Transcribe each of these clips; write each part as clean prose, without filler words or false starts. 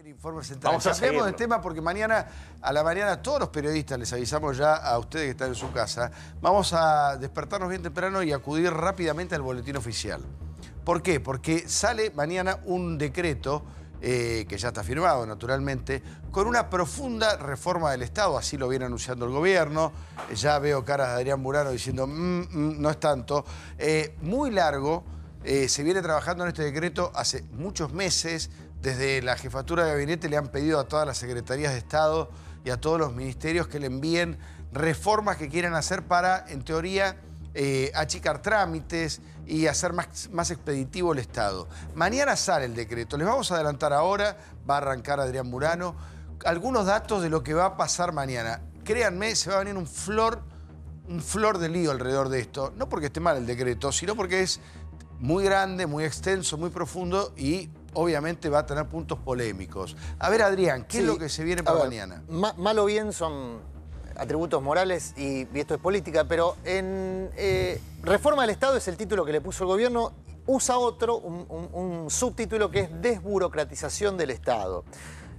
Informe central. Vamos a Cambiamos de seguirlo. tema porque a la mañana todos los periodistas, les avisamos ya a ustedes que están en su casa, vamos a despertarnos bien temprano y acudir rápidamente al boletín oficial. ¿Por qué? Porque sale mañana un decreto, que ya está firmado naturalmente, con una profunda reforma del Estado, así lo viene anunciando el gobierno. Ya veo caras de Adrián Murano diciendo, no es tanto. Muy largo, se viene trabajando en este decreto hace muchos meses. Desde la jefatura de gabinete le han pedido a todas las secretarías de Estado y a todos los ministerios que le envíen reformas que quieren hacer para, en teoría, achicar trámites y hacer más expeditivo el Estado. Mañana sale el decreto. Les vamos a adelantar ahora, va a arrancar Adrián Murano, algunos datos de lo que va a pasar mañana. Créanme, se va a venir un flor de lío alrededor de esto. No porque esté mal el decreto, sino porque es muy grande, muy extenso, muy profundo y obviamente va a tener puntos polémicos. A ver, Adrián, ¿qué es lo que se viene para mañana? Mal o bien son atributos morales y esto es política, pero en Reforma del Estado es el título que le puso el gobierno, usa otro, un subtítulo que es desburocratización del Estado,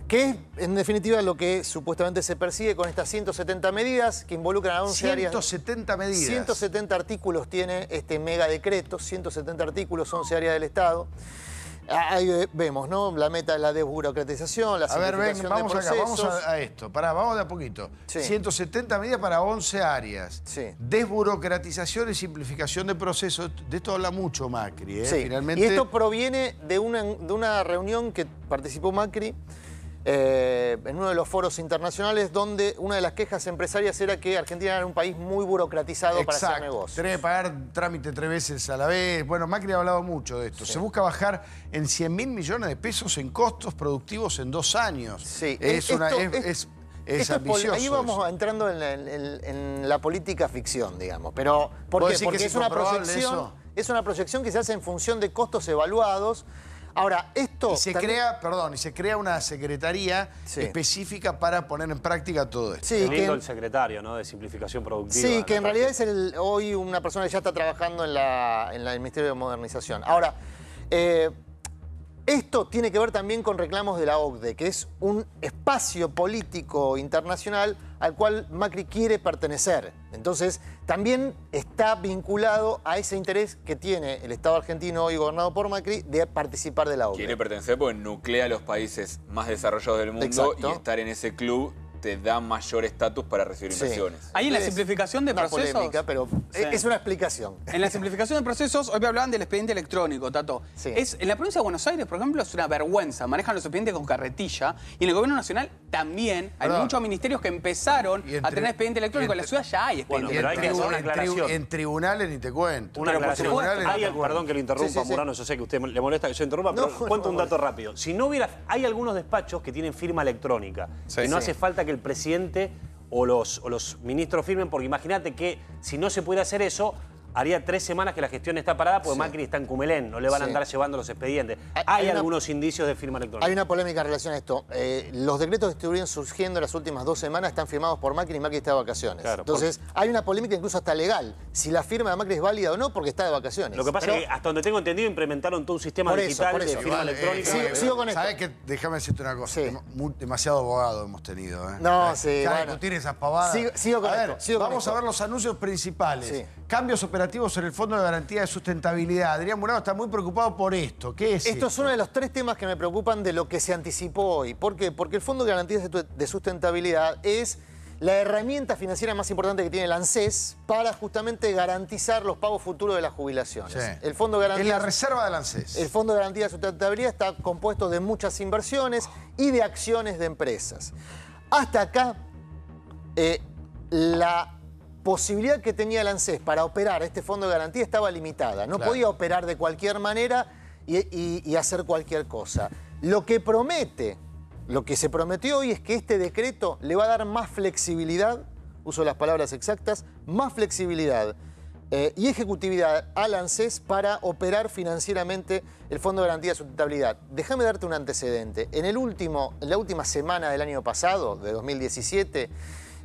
que es en definitiva lo que supuestamente se persigue con estas 170 medidas que involucran a 11 áreas. 170 medidas. 170 artículos tiene este mega decreto, 170 artículos, 11 áreas del Estado. Ahí vemos, ¿no? La meta es la desburocratización, la simplificación de procesos. Acá, vamos a esto. Pará, vamos de a poquito. Sí. 170 medidas para 11 áreas. Sí. Desburocratización y simplificación de procesos. De esto habla mucho Macri, ¿eh? Sí. Finalmente... Y esto proviene de una reunión que participó Macri en uno de los foros internacionales donde una de las quejas empresarias era que Argentina era un país muy burocratizado para hacer negocios. Tenés que pagar trámite 3 veces a la vez. Bueno, Macri ha hablado mucho de esto. Sí. Se busca bajar en 100.000 millones de pesos en costos productivos en 2 años. Sí. Es ambicioso. Ahí vamos entrando en la política ficción, digamos. Pero, ¿por qué? Porque es una proyección que se hace en función de costos evaluados. Ahora, esto... Y se crea una secretaría específica para poner en práctica todo esto. Sí, lindo el secretario, ¿no? De simplificación productiva. Sí, que en realidad es hoy una persona que ya está trabajando en el Ministerio de Modernización. Ahora, esto tiene que ver también con reclamos de la OCDE, que es un espacio político internacional al cual Macri quiere pertenecer. Entonces, también está vinculado a ese interés que tiene el Estado argentino, hoy gobernado por Macri, de participar de la OCDE. Quiere pertenecer porque nuclea a los países más desarrollados del mundo. Exacto. Y estar en ese club te da mayor estatus para recibir inversiones. Ahí en la simplificación de procesos... polémica, pero es una explicación. En la simplificación de procesos, hoy me hablaban del expediente electrónico, Tato. Sí. En la provincia de Buenos Aires, por ejemplo, es una vergüenza. Manejan los expedientes con carretilla. Y en el gobierno nacional también hay muchos ministerios que empezaron a tener expediente electrónico. En la ciudad ya hay expediente pero hay que hacer una aclaración. En tribunales ni te cuento. Una aclaración. Perdón que lo interrumpa, Murano, yo sé que a usted le molesta que yo interrumpa, pero cuento un dato rápido. Si no hubiera... Hay algunos despachos que tienen firma electrónica. Y no hace falta que el presidente o los ministros firmen, porque imagínate que si no se pudiera hacer eso, haría 3 semanas que la gestión está parada porque Macri está en Cumelén, no le van a andar llevando los expedientes. Hay algunos indicios de firma electrónica. Hay una polémica en relación a esto. Los decretos que estuvieron surgiendo en las últimas 2 semanas están firmados por Macri y Macri está de vacaciones. Claro, entonces, hay una polémica incluso hasta legal. Si la firma de Macri es válida o no, porque está de vacaciones. Lo que pasa es que, hasta donde tengo entendido, implementaron todo un sistema digital de firma electrónica. Sigo con esto. ¿Sabés qué? Déjame decirte una cosa. Demasiado abogado hemos tenido. No, sí. Ya discutir esas pavadas. Sigo con esto. Vamos a ver los anuncios principales. Cambios operativos en el Fondo de Garantía de Sustentabilidad. Adrián Murano está muy preocupado por esto. ¿Qué es esto? Es uno de los 3 temas que me preocupan de lo que se anticipó hoy. ¿Por qué? Porque el Fondo de Garantía de Sustentabilidad es la herramienta financiera más importante que tiene el ANSES para justamente garantizar los pagos futuros de las jubilaciones. El Fondo de Garantía... Es la reserva del ANSES. El Fondo de Garantía de Sustentabilidad está compuesto de muchas inversiones y de acciones de empresas. Hasta acá, la posibilidad que tenía el ANSES para operar este fondo de garantía estaba limitada. No podía operar de cualquier manera y hacer cualquier cosa. Lo que se prometió hoy es que este decreto le va a dar más flexibilidad, uso las palabras exactas, más flexibilidad y ejecutividad al ANSES para operar financieramente el Fondo de Garantía de Sustentabilidad. Déjame darte un antecedente. En la última semana del año pasado, de 2017,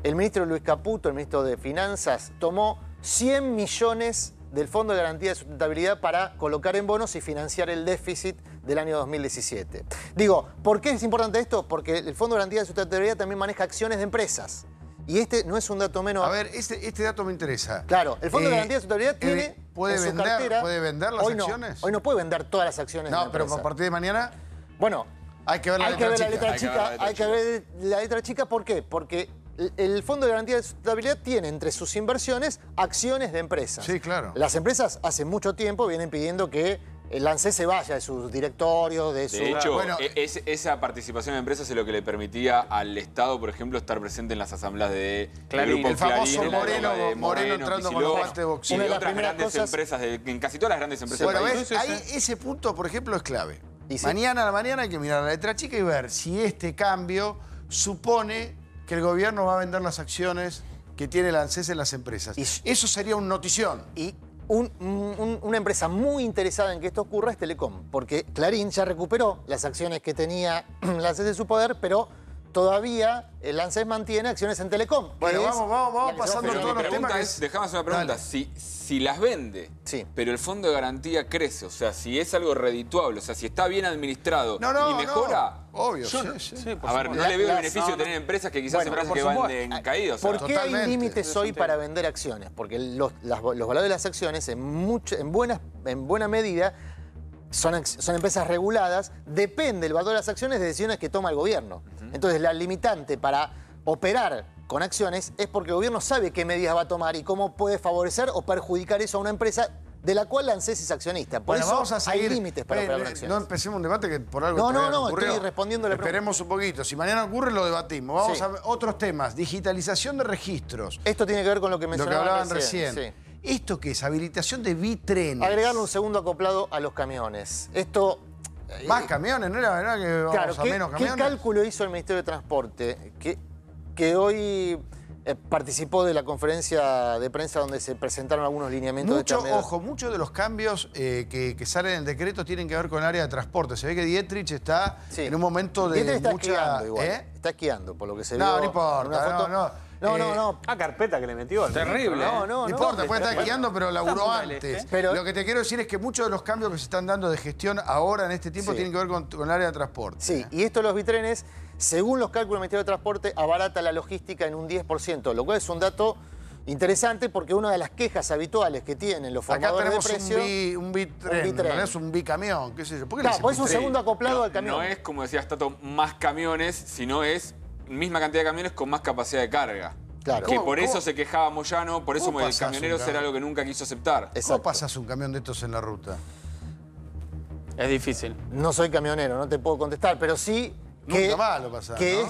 el ministro Luis Caputo, el ministro de Finanzas, tomó 100 millones del Fondo de Garantía de Sustentabilidad para colocar en bonos y financiar el déficit del año 2017. Digo, ¿por qué es importante esto? Porque el Fondo de Garantía de Sustentabilidad también maneja acciones de empresas. Y este no es un dato menor. A ver, este dato me interesa. Claro, el Fondo de Garantía de Sustentabilidad tiene ¿puede en su vender, cartera... ¿Puede vender las acciones? Hoy no puede vender todas las acciones de la empresa. Pero a partir de mañana... Bueno, hay que ver la letra chica. Hay que ver la letra chica. ¿Por qué? Porque el Fondo de Garantía de Sustentabilidad tiene entre sus inversiones acciones de empresas. Sí, claro. Las empresas hace mucho tiempo vienen pidiendo que el ANSES se vaya de sus directorios, de su... De hecho, esa participación en empresas es lo que le permitía al Estado, por ejemplo, estar presente en las asambleas de Clarín. El famoso Clarín, Moreno entrando con los guantes de boxeo. Y otras grandes empresas, en casi todas las grandes empresas del país. Ahí ese punto, por ejemplo, es clave. Mañana a la mañana hay que mirar la letra chica y ver si este cambio supone que el gobierno va a vender las acciones que tiene el ANSES en las empresas. Eso sería una notición. Y una empresa muy interesada en que esto ocurra es Telecom, porque Clarín ya recuperó las acciones que tenía el ANSES de su poder, pero todavía el ANSES mantiene acciones en Telecom. Bueno, vamos pasando todos los temas. Déjame hacer una pregunta. Si las vende, pero el fondo de garantía crece, o sea, si es algo redituable, o sea, si está bien administrado y mejora... Obvio, a ver, no le veo el beneficio de tener empresas que quizás empresas que van en caída. ¿Por qué hay límites hoy para vender acciones? Porque los valores de las acciones en buena medida son empresas reguladas, depende el valor de las acciones de decisiones que toma el gobierno. Entonces la limitante para operar con acciones es porque el gobierno sabe qué medidas va a tomar y cómo puede favorecer o perjudicar eso a una empresa de la cual la ANSES es accionista. Por eso vamos a seguir. Hay límites para operar con acciones. No empecemos un debate que por algo ocurrió. Estoy respondiendo a la pregunta. Esperemos un poquito. Si mañana ocurre, lo debatimos. Vamos a ver otros temas. Digitalización de registros. Esto tiene que ver con lo que mencionaban recién. Sí. ¿Esto qué es? Habilitación de bitrenes. Agregarle un segundo acoplado a los camiones. Esto... ¿Más camiones? ¿No era verdad que vamos a menos camiones? ¿Qué cálculo hizo el Ministerio de Transporte? Que hoy participó de la conferencia de prensa donde se presentaron algunos lineamientos de Termedal. Ojo, muchos de los cambios que salen en el decreto tienen que ver con el área de transporte. Se ve que Dietrich está en un momento de Dietrich está mucha... esquiando igual. Está esquiando, por lo que se vio. No importa, no. Carpeta que le metió. Terrible. No importa, puede estar esquiando, pero laburó antes. Pero lo que te quiero decir es que muchos de los cambios que se están dando de gestión ahora, en este tiempo, tienen que ver con el área de transporte. Sí, y esto de los bitrenes, según los cálculos del Ministerio de Transporte, abarata la logística en un 10%, lo cual es un dato interesante porque una de las quejas habituales que tienen los formadores de precio... Acá tenemos un bitren, es un bicamión, qué sé yo. ¿Por qué pues es un segundo acoplado al camión. No es, como decía Tato, más camiones, sino es misma cantidad de camiones con más capacidad de carga. Claro. Que por eso se quejaba Moyano, por eso el camionero era algo que nunca quiso aceptar. ¿Cómo pasas un camión de estos en la ruta? Es difícil. No soy camionero, no te puedo contestar, pero sí... Nunca más lo pasás, que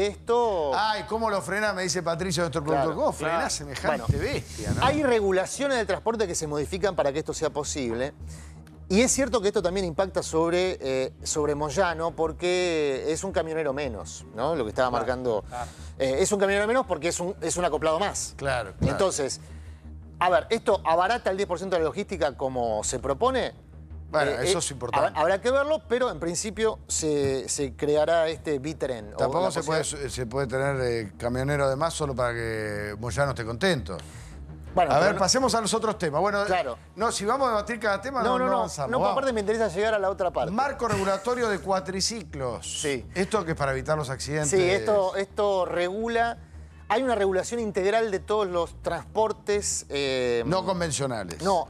esto... Ay, ¿cómo lo frena? Me dice Patricio, nuestro productor. ¿Cómo frenás semejante bestia, no? Hay regulaciones del transporte que se modifican para que esto sea posible. Y es cierto que esto también impacta sobre Moyano porque es un camionero menos, ¿no? Lo que estaba marcando. Es un camionero menos porque es un acoplado más. Claro. Entonces, a ver, ¿esto abarata el 10% de la logística como se propone? Bueno, eso es importante. Habrá que verlo, pero en principio se creará este bitren. Tampoco se puede tener camionero de más solo para que Moyano esté contento. Bueno, a ver, pasemos a los otros temas. Bueno, claro. No, si vamos a debatir cada tema, no avanzamos. No, aparte me interesa llegar a la otra parte. Marco regulatorio de cuatriciclos. Sí. ¿Esto que es para evitar los accidentes? Sí, esto regula... Hay una regulación integral de todos los transportes... no convencionales. No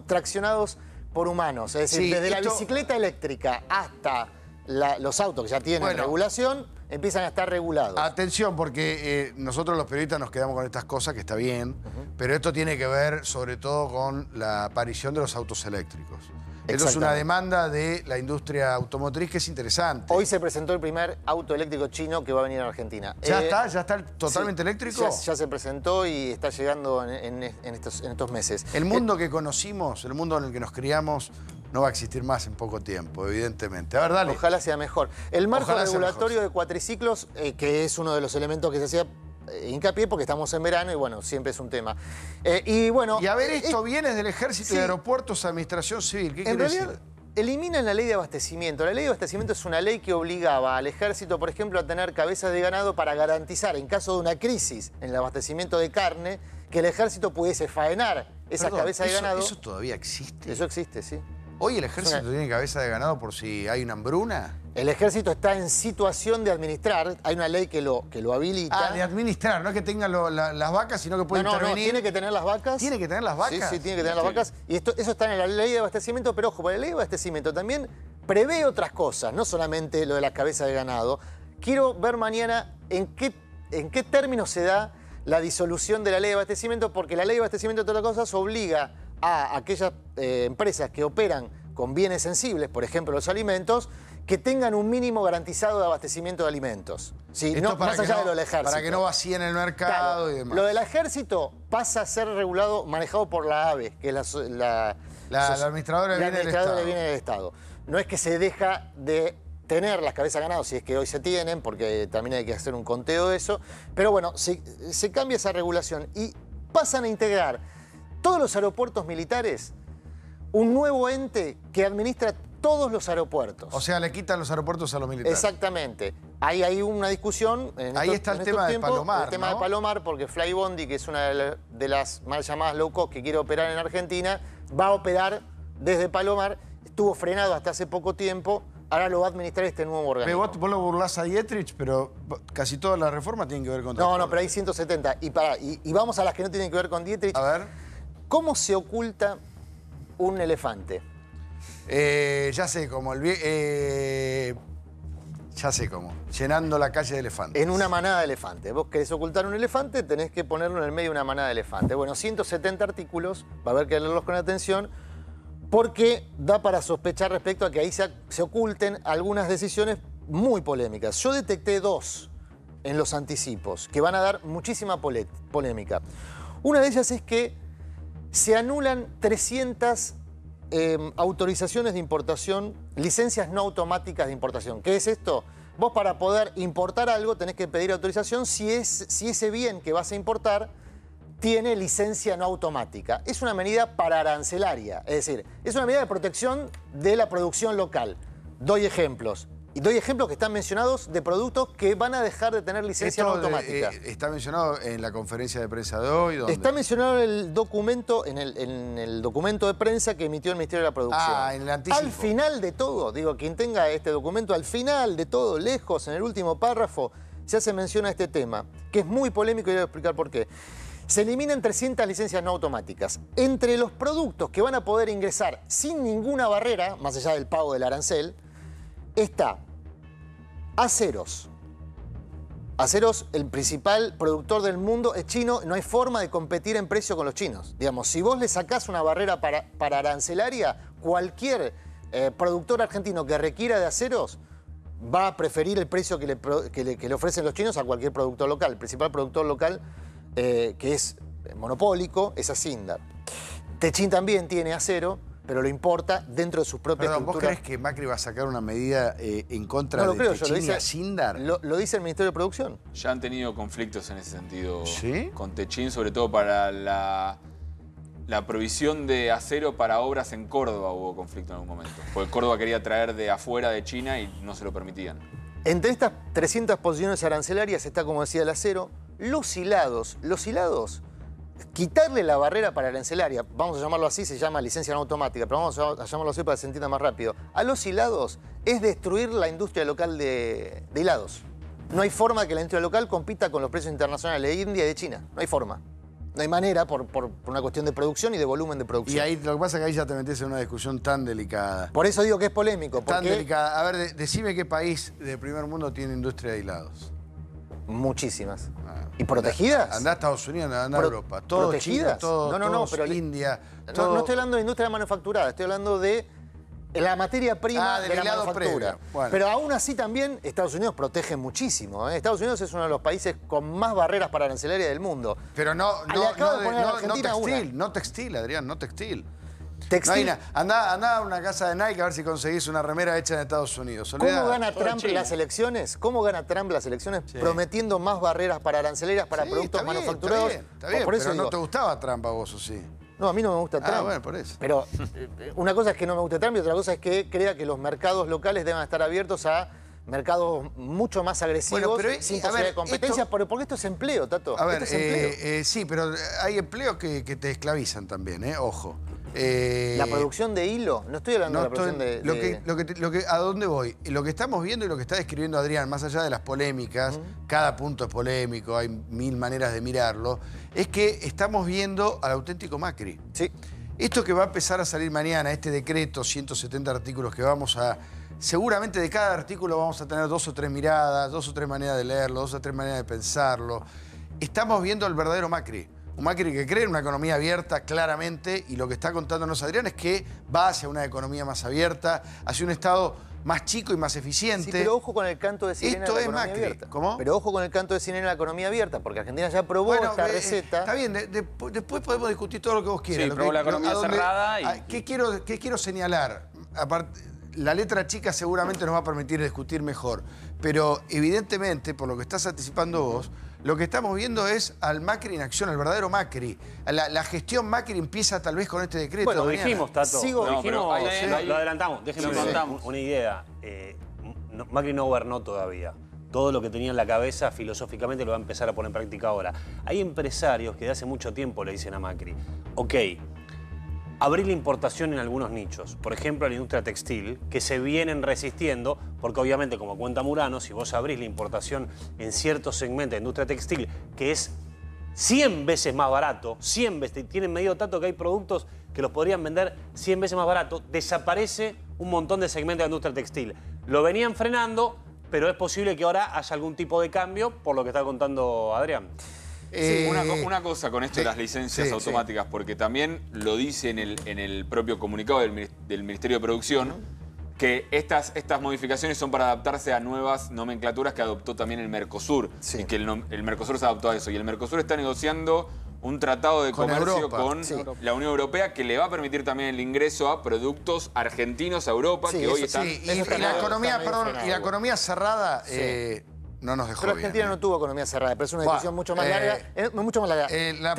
traccionados por humanos. Es decir, desde la bicicleta eléctrica hasta los autos que ya tienen regulación, empiezan a estar regulados. Atención, porque nosotros los periodistas nos quedamos con estas cosas, que está bien, pero esto tiene que ver sobre todo con la aparición de los autos eléctricos. Esto es una demanda de la industria automotriz que es interesante. Hoy se presentó el primer auto eléctrico chino que va a venir a Argentina. ¿Ya está totalmente eléctrico? Ya se presentó y está llegando en estos meses. El mundo que conocimos, el mundo en el que nos criamos, no va a existir más en poco tiempo, evidentemente. A ver, dale. Ojalá sea mejor. El marco regulatorio de cuatriciclos, que es uno de los elementos que se hacía hincapié porque estamos en verano y bueno, siempre es un tema. Y a ver, esto viene del Ejército de Aeropuertos, Administración Civil. ¿Qué quiere decir? Eliminan la ley de abastecimiento. La ley de abastecimiento es una ley que obligaba al Ejército, por ejemplo, a tener cabezas de ganado para garantizar, en caso de una crisis en el abastecimiento de carne, que el Ejército pudiese faenar esas cabezas de ganado. ¿Eso todavía existe? Eso existe, sí. ¿Hoy el ejército tiene cabeza de ganado por si hay una hambruna? El ejército está en situación de administrar. Hay una ley que lo habilita. Ah, de administrar. No es que tenga las vacas, sino que puede intervenir. No, tiene que tener las vacas. ¿Tiene que tener las vacas? Sí, tiene que tener las vacas. Y eso está en la ley de abastecimiento, pero ojo, la ley de abastecimiento también prevé otras cosas, no solamente lo de las cabezas de ganado. Quiero ver mañana en qué términos se da la disolución de la ley de abastecimiento, porque la ley de abastecimiento, entre otras cosas, obliga a aquellas empresas que operan con bienes sensibles, por ejemplo los alimentos, que tengan un mínimo garantizado de abastecimiento de alimentos. ¿Sí? No, más allá de lo del ejército. Para que no vacíen el mercado, claro, y demás. Lo del ejército pasa a ser regulado, manejado por la AVE, que es la administradora de bienes del Estado. No es que se deja de tener las cabezas de ganado, si es que hoy se tienen, porque también hay que hacer un conteo de eso. Pero bueno, se cambia esa regulación y pasan a integrar todos los aeropuertos militares, un nuevo ente que administra todos los aeropuertos. O sea, le quitan los aeropuertos a los militares. Exactamente. Hay una discusión. Ahí está el tema de Palomar, el tema de Palomar, porque Flybondi, que es una de las mal llamadas low cost que quiere operar en Argentina, va a operar desde Palomar. Estuvo frenado hasta hace poco tiempo. Ahora lo va a administrar este nuevo organismo. Vos lo burlás a Dietrich, pero casi todas las reformas tienen que ver con... No, pero hay 170. Y vamos a las que no tienen que ver con Dietrich. A ver. ¿Cómo se oculta un elefante? Ya sé cómo. Ya sé cómo. Llenando la calle de elefantes. En una manada de elefantes. Vos querés ocultar un elefante, tenés que ponerlo en el medio de una manada de elefantes. Bueno, 170 artículos, va a haber que leerlos con atención, porque da para sospechar respecto a que ahí se oculten algunas decisiones muy polémicas. Yo detecté dos en los anticipos que van a dar muchísima polémica. Una de ellas es que se anulan 300 autorizaciones de importación, licencias no automáticas de importación. ¿Qué es esto? Vos para poder importar algo tenés que pedir autorización si ese bien que vas a importar tiene licencia no automática. Es una medida paraarancelaria, es decir, es una medida de protección de la producción local. Doy ejemplos. Y doy ejemplos que están mencionados de productos que van a dejar de tener licencia no automática. ¿Está mencionado en la conferencia de prensa de hoy? ¿Dónde? Está mencionado en el documento, en el documento de prensa que emitió el Ministerio de la Producción. Ah, en el anticipo. Al final de todo, digo, quien tenga este documento, al final de todo, lejos, en el último párrafo, se hace mención a este tema, que es muy polémico y voy a explicar por qué. Se eliminan 300 licencias no automáticas. Entre los productos que van a poder ingresar sin ninguna barrera, más allá del pago del arancel, está aceros. Aceros, el principal productor del mundo, es chino. No hay forma de competir en precio con los chinos. Digamos, si vos le sacás una barrera para arancelaria, cualquier productor argentino que requiera de aceros va a preferir el precio que le ofrecen los chinos a cualquier productor local. El principal productor local, que es monopólico, es Asindar. Techín también tiene acero, pero lo importa dentro de sus propias estructuras. ¿Vos crees que Macri va a sacar una medida en contra de Techín y Asindar? Lo dice el Ministerio de Producción. Ya han tenido conflictos en ese sentido, ¿sí?, con Techín, sobre todo para la provisión de acero para obras en Córdoba. Hubo conflicto en algún momento, porque Córdoba quería traer de afuera de China y no se lo permitían. Entre estas 300 posiciones arancelarias está, como decía, el acero, los hilados. Los hilados, quitarle la barrera para arancelaria, vamos a llamarlo así, se llama licencia no automática, pero vamos a llamarlo así para que se entienda más rápido. A los hilados es destruir la industria local de hilados. No hay forma que la industria local compita con los precios internacionales de India y de China. No hay forma. No hay manera por una cuestión de producción y de volumen de producción. Y ahí lo que pasa es que ahí ya te metes en una discusión tan delicada. Por eso digo que es polémico. Tan delicada. A ver, decime qué país del primer mundo tiene industria de hilados. Muchísimas. ¿Y protegidas? Andá a Estados Unidos, andá a Europa. Todo ¿protegidas? China, no, pero India. No estoy hablando de industria manufacturada, estoy hablando de la materia prima de la manufactura. Bueno. Pero aún así también Estados Unidos protege muchísimo. Estados Unidos es uno de los países con más barreras para arancelaria del mundo. Pero no textil, Adrián, no textil. Textil. No andá a una casa de Nike a ver si conseguís una remera hecha en Estados Unidos. ¿Cómo gana Trump las elecciones? ¿Cómo gana Trump las elecciones? Sí. Prometiendo más barreras para arancelarias para productos manufacturados. Está bien, por eso pero no te gustaba Trump a vos, ¿o sí? No, a mí no me gusta Trump. Ah, bueno, por eso. Pero una cosa es que no me guste Trump y otra cosa es que crea que los mercados locales deben estar abiertos a mercados mucho más agresivos, sin posibilidad de competencia, porque esto es empleo, Tato. A ver, sí, pero hay empleos que te esclavizan también, ojo. ¿La producción de hilo? No estoy hablando de la producción de... ¿A dónde voy? Lo que estamos viendo y lo que está describiendo Adrián, más allá de las polémicas, cada punto es polémico, hay mil maneras de mirarlo, es que estamos viendo al auténtico Macri. Sí. Esto que va a empezar a salir mañana, este decreto, 170 artículos que vamos a... Seguramente de cada artículo vamos a tener 2 o 3 miradas, 2 o 3 maneras de leerlo, 2 o 3 maneras de pensarlo. Estamos viendo al verdadero Macri. Un Macri que cree en una economía abierta claramente, y lo que está contándonos Adrián es que va hacia una economía más abierta, hacia un Estado más chico y más eficiente. Sí, pero ojo con el canto de sirena de la economía abierta. ¿Cómo? Pero ojo con el canto de sirena de la economía abierta, porque Argentina ya probó esta receta. Está bien, después podemos discutir todo lo que vos quieras. Sí, probó la economía cerrada y... ¿Qué quiero señalar? Aparte, la letra chica seguramente nos va a permitir discutir mejor, pero evidentemente, por lo que estás anticipando vos, lo que estamos viendo es al Macri en acción, al verdadero Macri. La gestión Macri empieza tal vez con este decreto. Bueno, lo dijimos, Tato. Lo adelantamos. Déjenme contar una idea. Macri no gobernó todavía. Todo lo que tenía en la cabeza filosóficamente lo va a empezar a poner en práctica ahora. Hay empresarios que de hace mucho tiempo le dicen a Macri, ok, abrir la importación en algunos nichos, por ejemplo la industria textil, que se vienen resistiendo, porque obviamente, como cuenta Murano, si vos abrís la importación en ciertos segmentos de industria textil, que es 100 veces más barato, 100 veces, tienen medido tanto que hay productos que los podrían vender 100 veces más barato, desaparece un montón de segmentos de la industria textil. Lo venían frenando, pero es posible que ahora haya algún tipo de cambio, por lo que está contando Adrián. Sí, una cosa con esto de las licencias automáticas, porque también lo dice en el propio comunicado del Ministerio de Producción, que estas modificaciones son para adaptarse a nuevas nomenclaturas que adoptó también el Mercosur, y que el Mercosur se adaptó a eso. Y el Mercosur está negociando un tratado de comercio con la Unión Europea que le va a permitir también el ingreso a productos argentinos a Europa, que hoy están... y la economía cerrada... no nos dejó pero Argentina no tuvo economía cerrada, pero es una discusión mucho más larga. La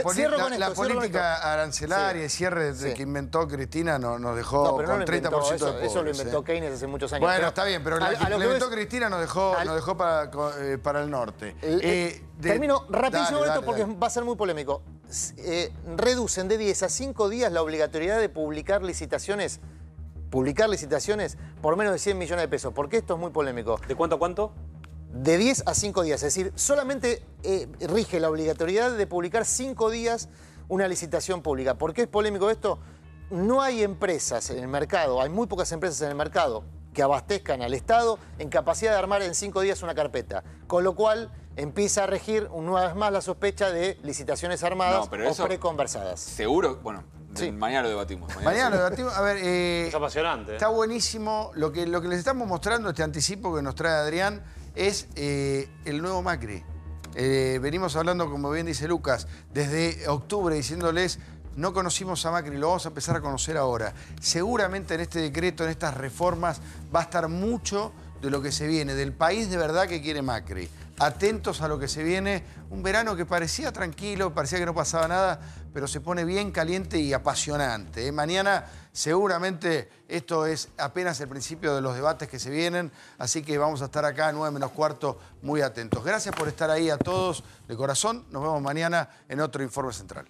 política arancelaria y cierre que inventó Cristina nos dejó con 30% de pobres. Eso lo inventó Keynes hace muchos años. Bueno, está bien, pero la que inventó Cristina nos dejó para el norte. Termino rapidísimo esto porque va a ser muy polémico. Reducen de 10 a 5 días la obligatoriedad de publicar licitaciones por menos de 100 millones de pesos. ¿Por qué esto es muy polémico? ¿De cuánto a cuánto? De 10 a 5 días, es decir, solamente rige la obligatoriedad de publicar 5 días una licitación pública. ¿Por qué es polémico esto? No hay empresas en el mercado, hay muy pocas empresas en el mercado que abastezcan al Estado en capacidad de armar en 5 días una carpeta. Con lo cual empieza a regir una vez más la sospecha de licitaciones armadas o preconversadas. Seguro, bueno, mañana lo debatimos. Mañana lo debatimos. A ver, es apasionante. Está buenísimo. Lo que les estamos mostrando, este anticipo que nos trae Adrián, es el nuevo Macri. Venimos hablando, como bien dice Lucas, desde octubre diciéndoles, no conocimos a Macri, lo vamos a empezar a conocer ahora. Seguramente en este decreto, en estas reformas, va a estar mucho de lo que se viene, del país de verdad que quiere Macri. Atentos a lo que se viene, un verano que parecía tranquilo, parecía que no pasaba nada, pero se pone bien caliente y apasionante. Mañana seguramente esto es apenas el principio de los debates que se vienen, así que vamos a estar acá a 9:45 muy atentos. Gracias por estar ahí a todos de corazón, nos vemos mañana en otro Informe Central.